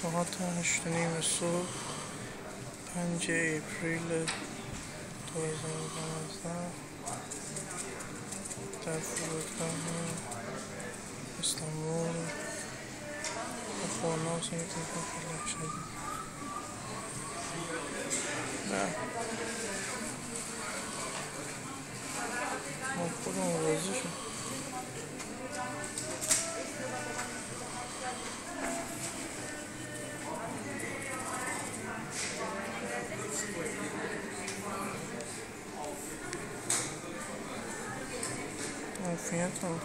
ساعت 8:30 صبح 5 اپریل 2012 در فرودگاه استانبول به خورناس یک اتفاق خلق شده. نه ما خودمون راضی شد. عافیت هم